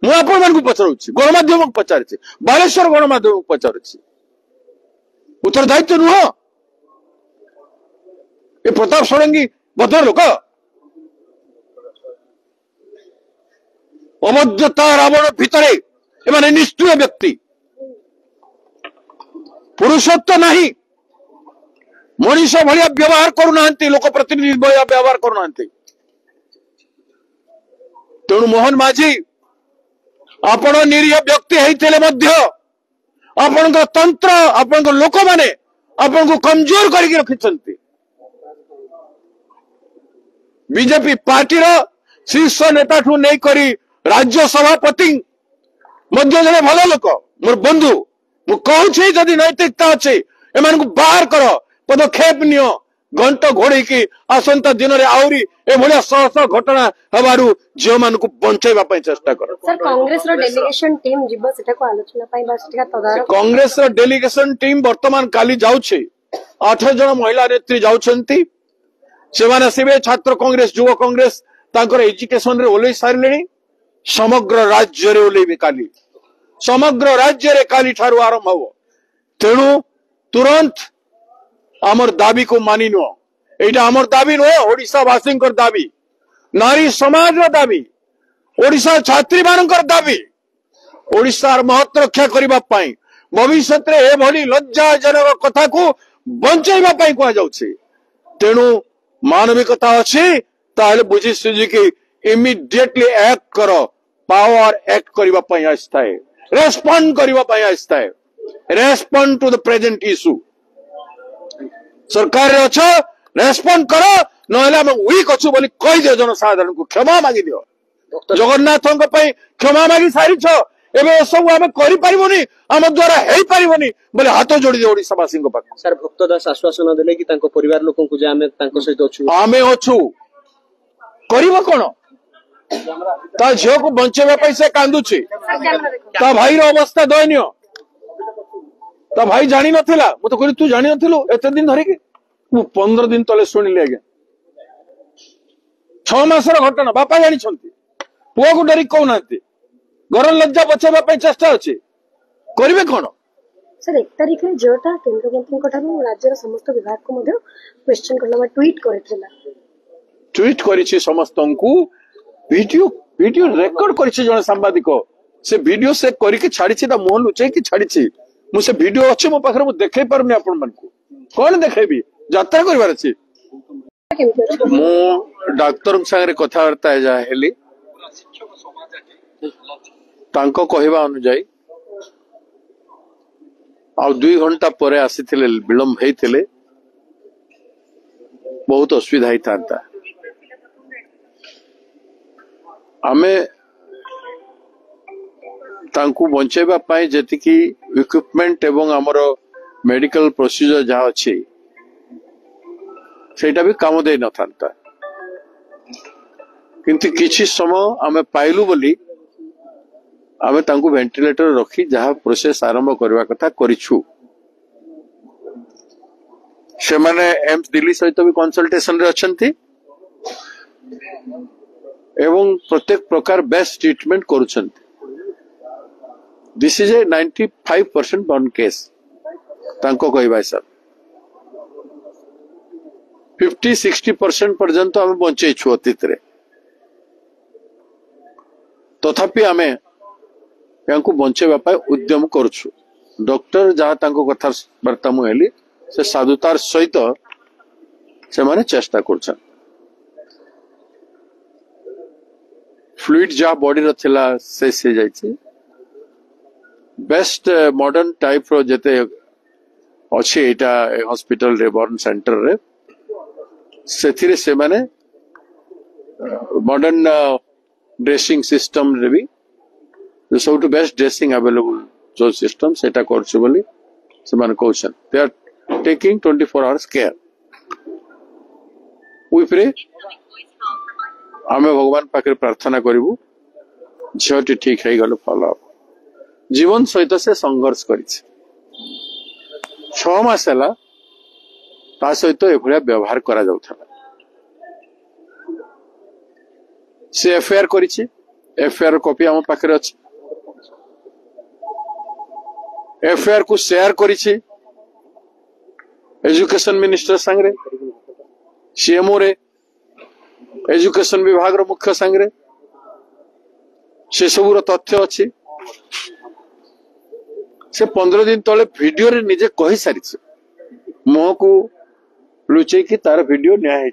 ମୁଁ ଆପଣମାନଙ୍କୁ ପଚାରୁଛି, ଗଣମାଧ୍ୟମକୁ ପଚାରୁଛି, ବାଲେଶ୍ୱର ଗଣମାଧ୍ୟମକୁ ପଚାରୁଛି, ଉତ୍ତରଦାୟିତ୍ୱ ନୁହଁ? ଏ ପ୍ରତାପ ଷଡଙ୍ଗୀ ଭଦ୍ର ଲୋକ, ଅଭଦ୍ରତା ରାବଣ ଭିତରେ ଏମାନେ ନିଷ୍ଠୁର ବ୍ୟକ୍ତି, ପୁରୁଷତ୍ୱ ନାହିଁ, ମଣିଷ ଭଳିଆ ବ୍ୟବହାର କରୁନାହାନ୍ତି, ଲୋକ ପ୍ରତିନିଧି ଭଳିଆ ବ୍ୟବହାର କରୁନାହାନ୍ତି। ତେଣୁ ମୋହନ ମାଝୀ, ଆପଣ ନିରୀହ ବ୍ୟକ୍ତି ହେଇଥିଲେ ମଧ୍ୟ ଆପଣଙ୍କ ତନ୍ତ୍ର, ଆପଣଙ୍କ ଲୋକମାନେ ଆପଣଙ୍କୁ କମଜୋର କରିକି ରଖିଛନ୍ତି। ବିଜେପି ପାର୍ଟିର ଶୀର୍ଷ ନେତାଠୁ ନେଇକରି ରାଜ୍ୟ ସଭାପତି ମଧ୍ୟ ଜଣେ ଭଲ ଲୋକ, ମୋର ବନ୍ଧୁ। ମୁଁ କହୁଛି, ଯଦି ନୈତିକତା ଅଛି ଏମାନଙ୍କୁ ବାହାର କର, ପଦକ୍ଷେପ ନିଅ, ଘଣ୍ଟ ଘୋଡେଇକି ଆସନ୍ତା ଦିନରେ ଆହୁରି ଏଭଳିଆ ଶହ ଶହ ଘଟଣା ହେବାରୁ ଝିଅମାନଙ୍କୁ ବଞ୍ଚାଇବା ପାଇଁ ଚେଷ୍ଟା କର। କଂଗ୍ରେସର ଡେଲିଗେସନ ଟିମ୍ ଯିବ ସେଟାକୁ ଆଲୋଚନା ପାଇଁ ବା ସେଟା ତଦାରଖ। କଂଗ୍ରେସର ଡେଲିଗେସନ ଟିମ୍ ବର୍ତ୍ତମାନ କାଲି ଯାଉଛି, 8 ଜଣ ମହିଳା ନେତ୍ରୀ ଯାଉଛନ୍ତି। ସେମାନେ ଆସିବେ ଛାତ୍ର କଂଗ୍ରେସ, ଯୁବ କଂଗ୍ରେସ ତାଙ୍କର ଏଜୁକେସନରେ ଓହ୍ଲେଇ ସାରିଲେଣି, ସମଗ୍ର ରାଜ୍ୟରେ ଓହ୍ଲେଇବେ କାଲି, ସମଗ୍ର ରାଜ୍ୟରେ କାଲି ଠାରୁ ଆରମ୍ଭ ହବ। ତେଣୁ ତୁରନ୍ତ ଆମର ଦାବିକୁ ମାନି ନିଅ। ଏଇଟା ଆମର ଦାବି ନୁହେଁ, ଓଡ଼ିଶାବାସୀଙ୍କର ଦାବି, ନାରୀ ସମାଜର ଦାବି, ଓଡ଼ିଶା ଛାତ୍ରୀ ମାନଙ୍କର ଦାବି। ଓଡ଼ିଶାର ମହତ୍ୱ ରକ୍ଷା କରିବା ପାଇଁ ଭବିଷ୍ୟତରେ ଏଭଳି ଲଜ୍ଜାଜନକ କଥାକୁ ବଞ୍ଚାଇବା ପାଇଁ କୁହାଯାଉଛି। ତେଣୁ ମାନବିକତା ଅଛି ତାହେଲେ ବୁଝି ସୁଝିକି ଇମିଡିଏଟଲି ଆକ୍ଟ କର। ପାୱାର ଆକ୍ଟ କରିବା ପାଇଁ ଆସିଥାଏ, ରେସ୍ପଣ୍ଡ କରିବା ପାଇଁ ଆସିଥାଏ। Respond to the present issue. ସରକାରରେ ଅଛ, ରେସ୍ପଣ୍ଡ କର, ନହେଲେ ଆମେ ୱିକ୍ ଅଛୁ ବୋଲି କହିଦିଅ, ଜନସାଧାରଣଙ୍କୁ କ୍ଷମା ମାଗିଦିଅ। ଜଗନ୍ନାଥଙ୍କ ପାଇଁ କ୍ଷମା ମାଗି ସାରିଛ, ଏବେ ଏସବୁ ଆମେ କରିପାରିବୁନି, ଆମ ଦ୍ୱାରା ହେଇପାରିବନି ବୋଲି ହାତ ଯୋଡ଼ିଦିଅ ଓଡ଼ିଶାବାସୀଙ୍କ ପାଖକୁ। ସାର୍, ଭକ୍ତ ଦାସ ଆଶ୍ୱାସନ ଦେଲେ କି ତାଙ୍କ ପରିବାର ଲୋକଙ୍କୁ ଯେ ଆମେ ତାଙ୍କ ସହିତ ଅଛୁ। ଆମେ ଅଛୁ, କରିବ କଣ? ତା ଝିଅକୁ ବଞ୍ଚେଇବା ପାଇଁ ସେ କାନ୍ଦୁଛି, ତା ଭାଇର ଅବସ୍ଥା ଦୟନୀୟ। ତା ଭାଇ ଜାଣିନଥିଲା, ମୁଁ ତ କହିଲି ତୁ ଜାଣିନଥିଲୁ ଏତେ ଦିନ ଧରିକି? ମୁଁ 15 ଦିନ ତଳେ ଶୁଣିଲି ଆଜ୍ଞା। 6 ମାସର ଘଟଣା, ବାପା ଜାଣିଛନ୍ତି, ପୁଅକୁ ଡରିକି କହୁନାହାନ୍ତି। ଘର ଲଜ୍ଜା ବଚାଇବା ପାଇଁ ଚେଷ୍ଟା ଅଛି, କରିବେ କଣ? सर 1 तारिख में जोटा केंद्र मंत्री राज्यर समस्त विभाग को क्वेश्चन करला ट्वीट करथिला, ट्वीट करिछि समस्तंकु, वीडियो वीडियो रेकॉर्ड करिछि जण सांबादिक, से वीडियो से करिके छाडिछि, ता मोहन लुचै कि छाडिछि। मु से वीडियो अछि मो पाखरे, मु देखै पारुनी आपन मानकु, कोन देखैबी? यात्रा करिवार अछि। मु डॉक्टर संगे कथा वार्ता जा हेली, तांको कहवा अनुसार आ 2 घंटा पर आसीथिले, विलंब हेइथिले, बहुत असुविधा होता। आमे तांकु बंचेबा पाई जेतिकी इक्विपमेंट एवं हमर मेडिकल प्रोसीजर जहाँ अच्छी सेटा भी काम दे न था, किंतु किछि समय आमे पाइलु बोली आमे तांकु वेंटिलेटर रखी जहाँ प्रोसेस आरंभ करवा कथा करिछु। से माने एम्स दिल्ली सहित भी कंसल्टेशन रे अछंती एवं प्रत्येक प्रकार बेस्ट ट्रीटमेंट करूछंती। This is a 95% burn case तांको कहबा सर 50-60% पर्यंत आमे बंचै छु अतीत रे, तथापि आमे यांकु बंचेबा पाई उद्यम करूछु। डॉक्टर जहाँ तांको कथा वार्ता मु हेली से साधुतार सहित से माने चेष्टा करछन। फ्लूइड जहाँ बॉडी रो थिला से जाइछि, बेस्ट मॉडर्न टाइप रो जते अछि एटा हॉस्पिटल रे बर्न सेंटर रे, सेथिरे से माने मॉडर्न ड्रेसिंग सिस्टम रे भी सब टू बेस्ट ड्रेसिंग अवेलेबल जो सिस्टम सेटा करछु बोली से माने कहछन। They are taking 24 hours care. We pray आमे भगवान पाखे प्रार्थना करिवु झियोटी ठीक है गलो फल। जीवन सहित से संघर्ष करिछि, 6 मास हला ता सहित एभलिया व्यवहार करा जाउथला। से एफआईआर करिछि, एफआईआर कॉपी आम पाखे अच्छी एफआईआर को शेयर करिछि एजुकेशन मिनिस्टर संगे सीएमओ रे एजुकेशन विभाग रो मुख्य संगे से सबूर तथ्य अच्छी से 15 दिन तले वीडियो रे निजे कही सारी मुह को लुचे कि तार वीडियो न्याय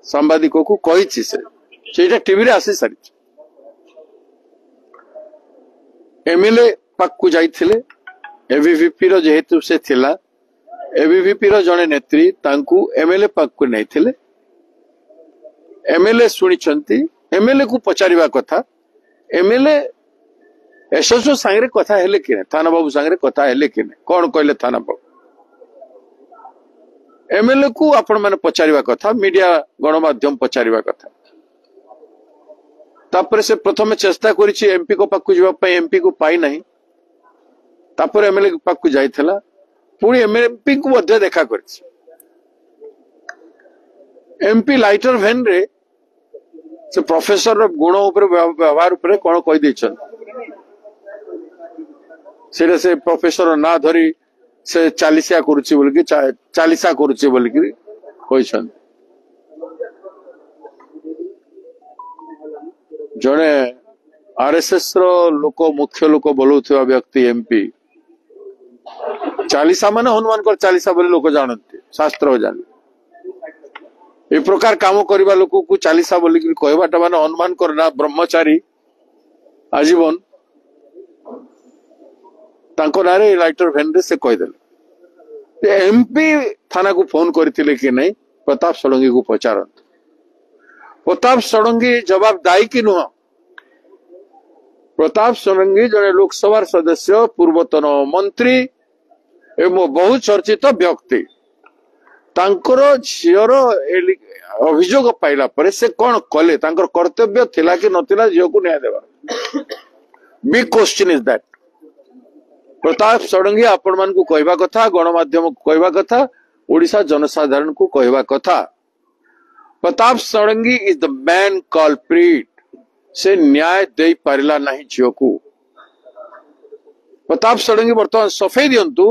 सांबादिक को कही से टीवी रे आसी सारी एमएलए पाक को जाइथिले एबीवीपी रो जेहेतु से थिला एबीवीपी रो जने नेत्री तांकू एमएलए पाक को नहीं थिले एमएलए सुनिछंती एमएलए को पचारिबा कथा एमएलए एसएसओ सांगरे कथा हेले कि थाना बाबू सांगरे कथा हेले कि कौन कहले थाना बाबू एमएलए को आपण माने पचारिबा कथा मीडिया गणमाध्यम पचारिबा कथा तापर से प्रथम चेष्टा करिछि एमपी को पाक जीवा पई एमपी को पाई नहीं तापर एमएलए पाक को जाइथला पुणी एमपी को मध्य देखा करिछि एमपी लाइटर वैन रे से प्रोफेसर रो गुण ऊपर व्यवहार ऊपर कोन कहि दैछन से प्रोफेसर ना धरी से चालीसा करुछि बोल कि चालीसा करुछि बोल कि कहिछन जड़े आरएसएस रो लोक मुख्य लोक बोलुथिबा व्यक्ति एमपी चालीसा माने हनुमान को चालीसा बोले लोक जानते शास्त्र जान ए प्रकार काम करवा लोक को चालीसा बोली कहवाटा माने हनुमान को ना ब्रह्मचारी आजीवन तांको नारे लाइटर वैन रे से कहीदेले एमपी थाना को फोन करथिले कि नहीं प्रताप षडंगी को पचारत प्रताप षडंगी जवाब दायी कि नुह प्रताप षडंगी जड़े लोकसभा सदस्य पूर्वतन मंत्री एवं बहु चर्चित व्यक्ति तांकर झीर अभियोग पाइला परे से कौन कले तांकर कर्तव्य थिला कि नथिला झील को न्याय देवा big question is that Pratap Sadangi आपण मान को कहवा कथा गणमाध्यम को कहवा कथा ओडिशा जनसाधारण को कहवा कथा Pratap Sadangi is the man culprit से न्याय दे पारिला नहीं झील को प्रताप षडंगी बर्तमान सफेई दियंतु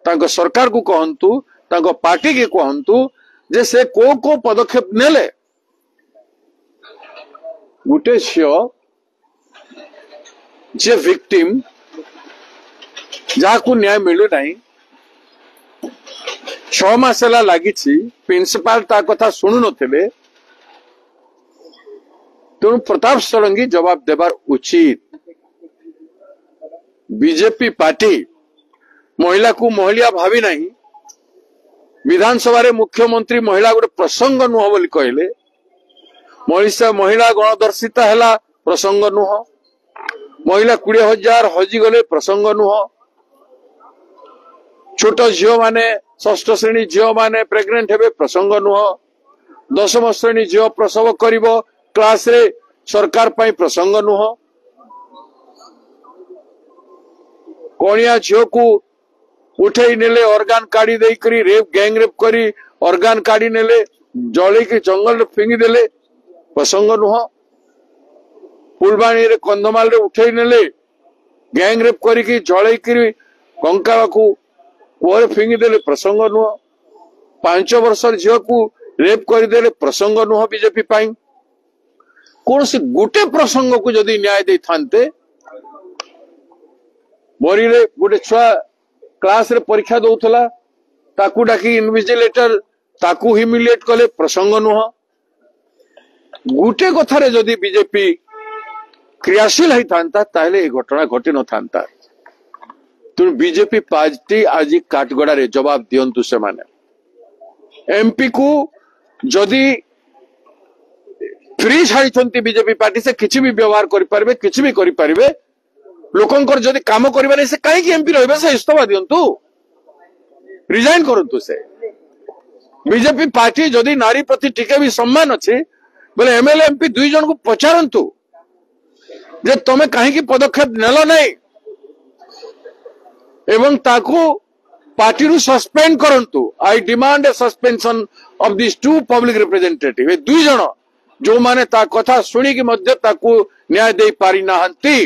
तांको सरकार को कहंतु तांको पार्टी के कहंतु जे से को पदक्षेप नेले गुटे झील जे विक्टिम जहा को न्याय मिलू नहीं 6 मास लगी प्रिंसिपाल ता कथा शुणु नथिले तेणु प्रताप षडंगी जवाब देबार उचित बीजेपी पार्टी महिला को महिला भावी नहीं विधानसभा रे मुख्यमंत्री महिला गोटे प्रसंग नुह बोली कहले महिला गणदर्शिता है प्रसंग नुह महिला 20,000 हजि गले प्रसंग नुह छोट झील माने 6ठ श्रेणी झील माने प्रेग्नेंट हेबे प्रसंग नुह 10म श्रेणी झील प्रसव करिवो क्लास रे सरकार पाई प्रसंग नुह कोणिया झील को उठे नेले ऑर्गन काढ़ी दे करी रेप गैंग रेप करी ऑर्गन काढ़ी नेले जले के जंगल रे फिंगी देले प्रसंग नुह फुलबाणी रे कंधमाल रे उठे नेले गैंग रेप करी की जले करी कंकावा को ओरे फिंगी देले प्रसंग नुह 5 वर्ष झील को रेप कर देले प्रसंग नुह बीजेपी पाई कौन से गोटे प्रसंग को जदि न्याय दे थांते बरी रे गोटे छुआ क्लास रे परीक्षा दौथला ताकू डाकी इन्विजिलेटर ताकू ह्यूमिलिएट कले प्रसंग नुह गोटे कथारे जदि बीजेपी क्रियाशील है थांता ताहले ए घटना घटी न थांता तेणु बीजेपी पार्टी आज काटगड़ा रे जवाब दियंतु से माने एमपी को जदि फ्री छाड़ी बीजेपी पार्टी से किसी भी व्यवहार करें किसी भी करें लोकंकर जदि काम करें से कहीं एमपी रही से इस्तफा दियंतु रिजाइन करंतु से बीजेपी पार्टी जदि नारी प्रति टिके भी सम्मान अच्छे बोले एमएलए एमपी 2 जन को पचारंतु जे तमे कहीं पदक्षेप नेल नहीं एवं ताकू पार्टी रू सस्पेंड करंतु आई demand A suspension of this 2 public representative 2 जन जो माने ता कथा शुणी न्याय दे पारि नाहंती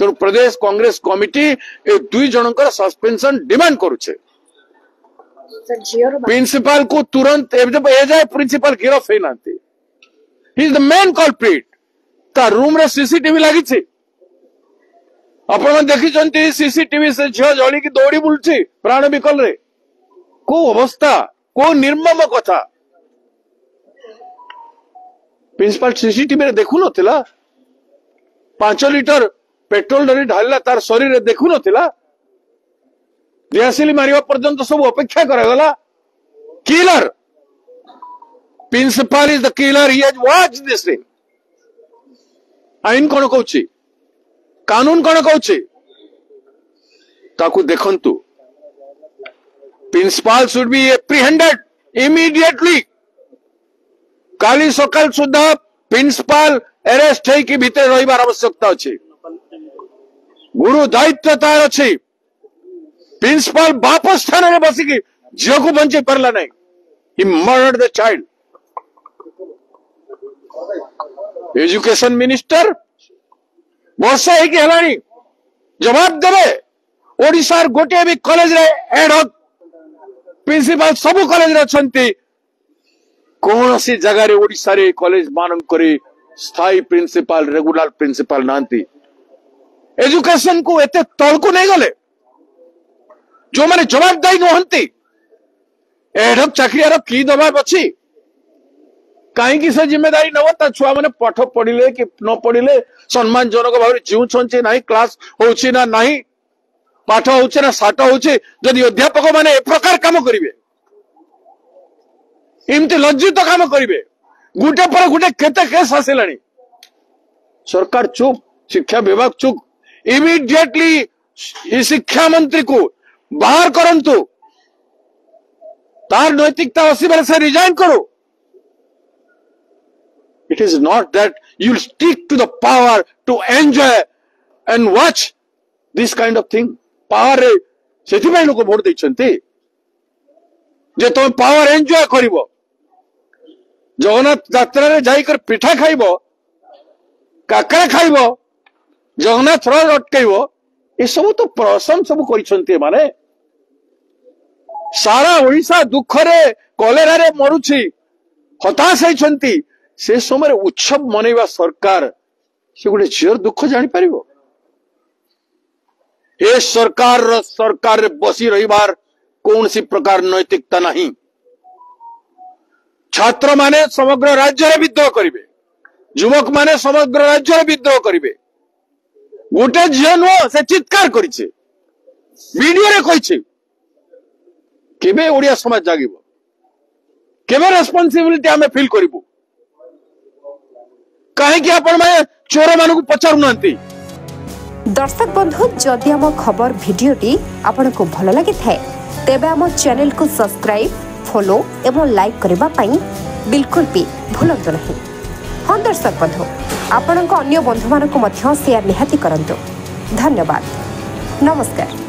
तेणु प्रदेश कांग्रेस कमिटी ए दुई जनकर सस्पेंशन डिमांड करुचे। प्रिंसिपल को तुरंत एजाए प्रिंसिपल गिरफ होना he is the main culprit. ता रूम रे सीसीटीवी लगी आपण देखी सीसीटीवी से झील जली की दौड़ी बुलची प्राण विकल रे को अवस्था को निर्मम कथा। प्रिंसिपल सीसीटीवी रे देखु नथिला 5 लिटर पेट्रोल डरी ढाला तार शरीर रे देखु नथिला दियासिली मारिवा पर्यंत सब अपेक्षा करागला। Killer principal is the killer he has watched this thing. आईन कोन कहउची कानून कोन कहउची ताकू देखंतु। Principal should be apprehended immediately. काली सकाल सुधा प्रिंसिपल अरेस्ट है कि भीतर रहिबार आवश्यकता अछि। गुरु दायित्व तार अछि। प्रिंसिपल बाप स्थान में बसिकी झील को बंचे पारला नहीं। He murdered the child. Education minister Varsha है हलानी जवाब देवे। ओडिशार गोटे भी कॉलेज रे एड हक प्रिंसिपल सब कॉलेज रे अछंती। कौन सी जगह ओडिशा रे कॉलेज मान करे स्थायी प्रिंसिपल रेगुलर प्रिंसिपल नांती। एजुकेशन को एते तल को नहीं गले जो माने जवाबदारी नहंती। एडक चाकरियार की दबाव अच्छी कहीं से जिम्मेदारी नव ता छुआ मैंने पाठ पढ़िले कि न पढ़िले सम्मानजनक भाव जीवुंचे ना क्लास होची ना नहीं पाठ होचे ना साठ होचे। जदि अध्यापक माने ए प्रकार काम करिवे इमती लज्जित काम करिवे गुटे पर गुटे केते केस आसिलानी। सरकार चुप शिक्षा विभाग चुप। इमीडिएटली शिक्षा मंत्री को बाहर करंतु। तार नैतिकता असि से रिजाइन करो। It is not that you'll stick to the power to enjoy and watch this kind of thing. Power रे सेथिबाई लोक भोट दैछंती जे तुम पावर एंजॉय करिवो। जगन्नाथ यात्रा रे जाई कर पिठा खाइबो काकरा खाइबो जगन्नाथ रथ अटकाइबो ए सब तो प्रसन्न सब करिसंती। माने सारा ओडिशा दुख रे कलेरा रे मरुछि हताश होइछंती। से समय उत्सव मनैवा सरकार से गोटे झीर दुख जानी पारिबो। ए सरकार रे बसी रहिबार कौन सी प्रकार नैतिकता नहीं। छात्र माने समग्र राज्य रे विद्रोह करिवे। युवक माने समग्र राज्य रे विद्रोह करिवे। गोटे झील नुह से चित्कार करिछे वीडियो रे कहिछे केबे ओडिया समाज जागिबो केबे रेस्पोंसिबिलिटी हमें फील करिबो। कहीं आपण माने चोर मानू पचारू नांती। दर्शक बंधु जदि आम खबर भिडियोटी आपन को भल लगी थाए तेबे आम चैनल को सब्सक्राइब फॉलो एवं लाइक करबा पई बिल्कुल भी भूलंतु नहीं। हाँ दर्शक बंधु आपण अन्य बंधु मानक मध्य शेयर निहाती करंतु। धन्यवाद नमस्कार।